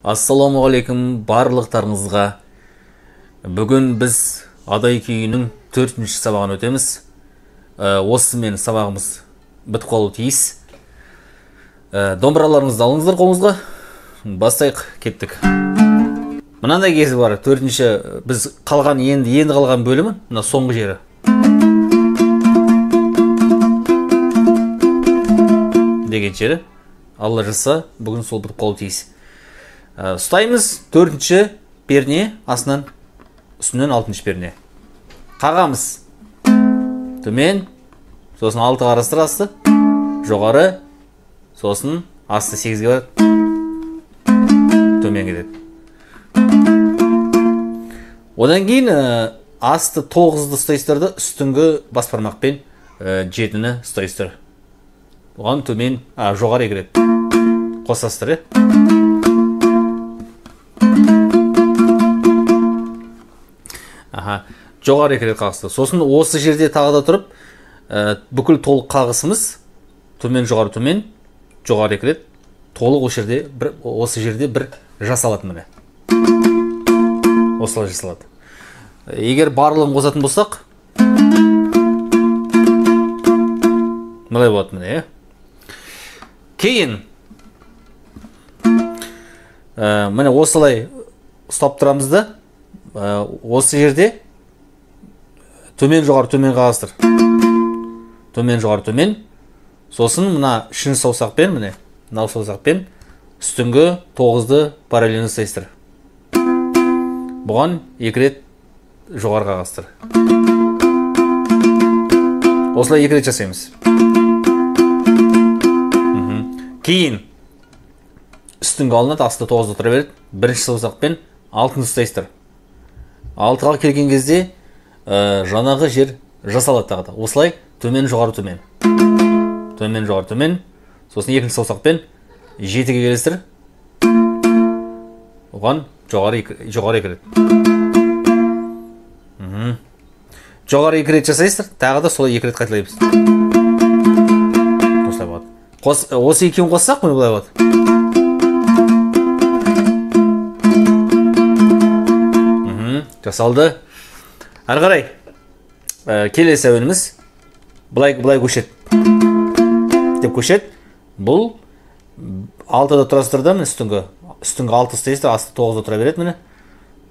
Ассаламуалейкум барлықтарыңызға. Бүгін біз адай күйінің 4-ші сабағын өтеміз. Осымен сабағымыз бітіп қалуы тиіс. Домбыраларыңызды алыңыздар қолыңызға. Бастайық, кеттік. Мынандай кезі бар. 4-ші біз қалған енді қалған бөлімі, мына соңғы жері. Деген жері. Алла жазса, бүгін сол бітіп қалуы тиіс. Ұстаймыз 4-ші перне астынан үстінен 6-ші перне. Қағамыз. Төмен, сосын 6 қарастыр асты, жоғары, сосын асты 8-ге барады, төмен кетеді. Одан кейін асты 9-ды ұстайсыздар, үстіңгі бас бармақпен 7-ні ұстайсыздар. Оған төмен, жоғары келеді. Қосасыздар, жоғары екірет қағысты. Сосын осы жерде тағы да тұрып, бүкіл толық қағысымыз төмен жоғары екірет, толық осы жерде бір жасалады міне. Осылай жасалады. Егер барлығын қосатын болсақ, мындай болады міне. Кейін міне осылай ұстап тұрамыз да, осы жерде төмен жоғары қағыстыр. Төмен жоғары төмен. Сосын мына үшінші саусақпен, міне, мынау саусақпен үстіңгі 9-ды параллельно ұстайсыздар. Бұған 2 рет жоғары қағыстыр. Осылай 2 рет жасаймыз. Кейін үстіңгі алынады, асты 9-ды тұра береді. Бірінші саусақпен 6-ны ұстайсыздар. 6-ға келген кезде жанағы жер жасалады тағы да. Осылай төмен жоғары төмен. Төмен жоғары төмен. Сосын 2-ші саусақпен 7-ге келесіздер. Оған жоғары 2 рет. Жоғары 2 рет жасайсыздар. Тағы да солай 2 рет қайталаймыз. Осылай болады. Осы екеуін қоссақ міне былай болады. Жасалды. Ары қарай келесі әуеніміз былай көшет деп көшет. Бұл 6-да тұрасыздар да, үстіңгі 6 ұстайсыздар, асты 9-да тұра береді міне.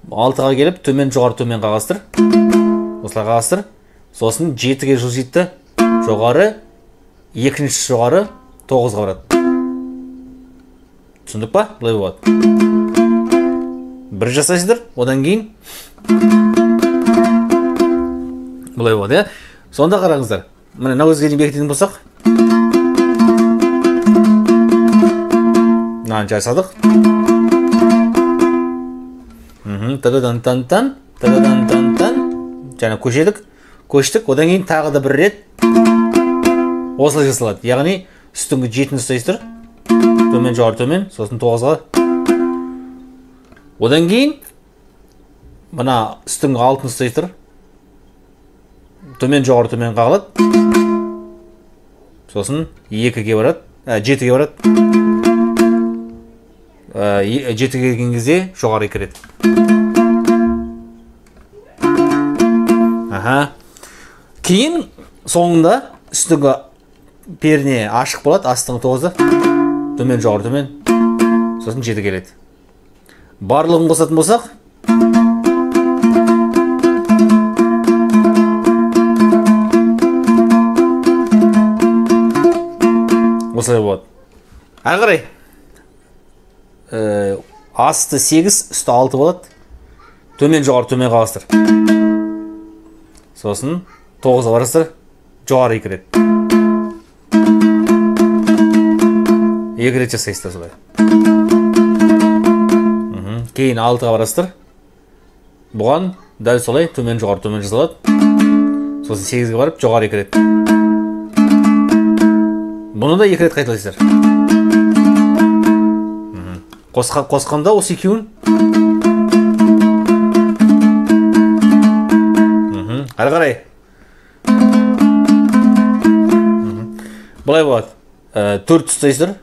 6-ға келіп төмен жоғары төмен қағастыр. Осылай қағастыр. Сосын 7-ге жылжитті, жоғары, 2-ші жоғары 9-ға барады. Түсіндік па? Бұлай болады. Бір жасайсыздар, одан кейін бұлай болады, Сонда қараңыздар. Міне мына өзге дейін бекітетін болсақ. Мынаны жасадық. Тададан-тан-тан, тададан-тан-тан. Жаңа көштік, одан кейін тағы да бір рет осылай жасалады. Яғни үстіңгі 7-ні ұстайсыздар. Төмен жоғары төмен, сосын 9-ға. Одан кейін мына үстіңгі 6-ны ұстайсыздар. Төмен жоғары төмен қағылады. Сосын 2-ге барады, 7-ге барады. 7-ге келген кезде жоғары 2 рет. Кейін соңында үстіңгі перне ашық болады, астыңғы 9-ды. Төмен жоғары төмен. Сосын 7 келеді. Барлығын қосатын болсақ, осылай болады. Ары қарай асты 8, үсті 6 болады. Төмен жоғары төмен қағастыр. Сосын 9-ға барасыздар, жоғары 2 рет. 2 рет жасайсыздар солай. Кейін 6-ға барасыздар. Бұған дәл солай төмен жоғары төмен жасалады. Сосын 8-ге барып жоғары 2 рет. Бұны да 2 рет қайталайсыздар. Қосқанда осы екеуін. Ары қарай. Бұлай болады. 4 ұстайсыздар.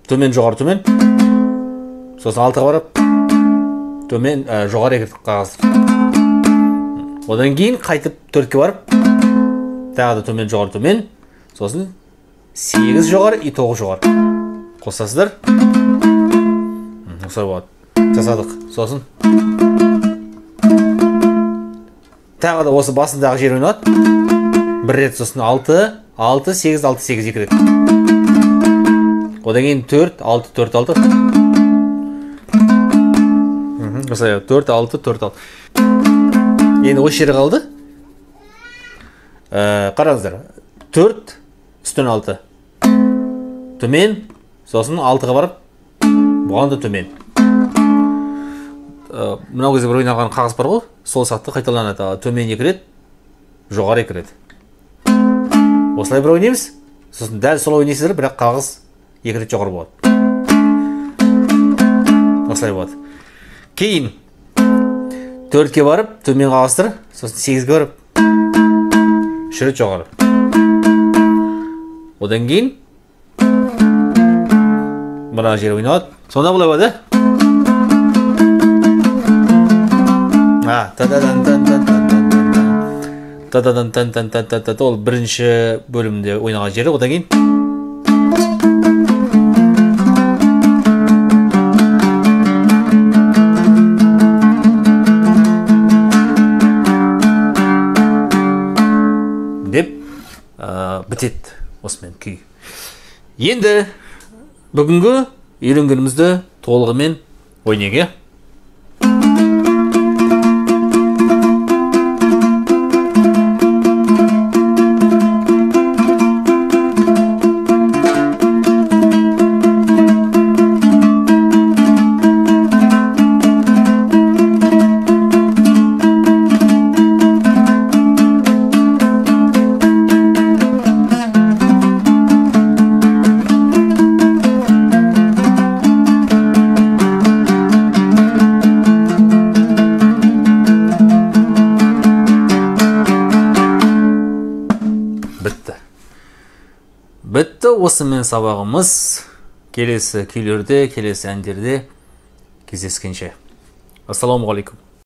Төмен жоғары төмен. сосын 6-ға барып төмен жоғары екірт қағазды. Одан кейін қайтып 4-ке барып тағы да төмен жоғары төмен, сосын 8 жоғары и 9 жоғары қосасыздар. Осылай болады. Жасадық. Сосын тағы да осы басындағы жер ойнады. Бір рет, сосын 6, 6, 8, 6, 8 2 рет. Одан кейін 4, 6, 4, 6. Осылай 4, 6, 4, 6. Енді осы жері қалды. Қараңыздар. 4 үстін 6. Төмен, сосын 6-ға барып, бұған да төмен. Мынау кезде бір ойнаған қағаз бар ғой, сол сатты қайталанады. Төмен 2 рет, жоғары 2 рет. Осылай бір ойнаймыз. Сосын дәл сол ойнайсыздар, бірақ қағаз 2 рет жоғары болады. Осылай болады. Кейін 4-ке барып, төмен қағаздар, сосын 8-ге барып, 3 рет жоғары. Одан кейін мына жер ойнады. Сонда бұлай болады. Ол бірінші бөлімде ойнаған жері. Одан кейін деп бітеді осымен күй. Енді бүгінгі үйренгенімізді толығымен ойнеге. Бітті осымен сабағымыз. Келесі күйлерде, келесі әндерде кездескенше. Ассаламу алейкум.